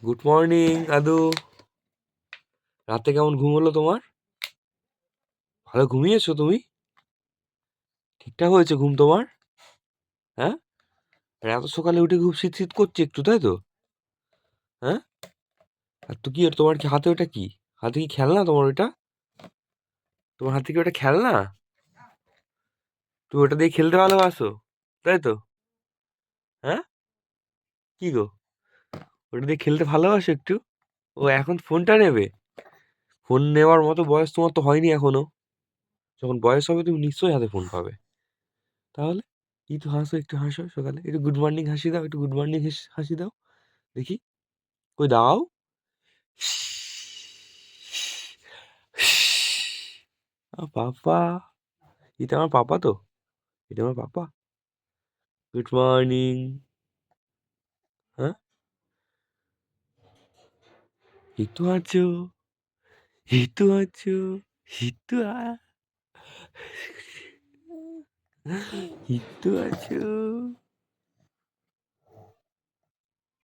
Good morning দাদু। রাতে কেমন ঘুম হলো তোমার? ভালো ঘুমিয়েছো তুমি? ঠিকঠাক হয়েছে ঘুম তোমার? হ্যাঁ? আর এত সকালে উঠে খুব শীত শীত করছে একটু, তাই তো? হ্যাঁ? আর তো কি, আর তোমার কি হাতে ওটা কি? হাতে কি খেলনা তোমার ওইটা? তোমার হাতে কি ওটা খেলনা? তুমি ওটা দিয়ে খেলতে ভালোবাসো, তাই তো? হ্যাঁ? কি গো, ওটা দিয়ে খেলতে ভালোবাসো একটু? ও এখন ফোনটা নেবে? ফোন নেওয়ার মতো বয়স তোমার তো হয়নি এখনো। যখন বয়স হবে তুমি নিশ্চয়ই হাতে ফোন পাবে। তাহলে একটু হাসো, একটু হাসো সকালে, একটু গুড মর্নিং হাসি দাও, একটু গুড মর্নিং হাসি দাও দেখি। কই দাও। পাপা, এটা আমার পাপা তো, এটা আমার পাপা। Good morning. হ্যাঁ, একটু আছো, একটু আছো, একটু একটু আছো।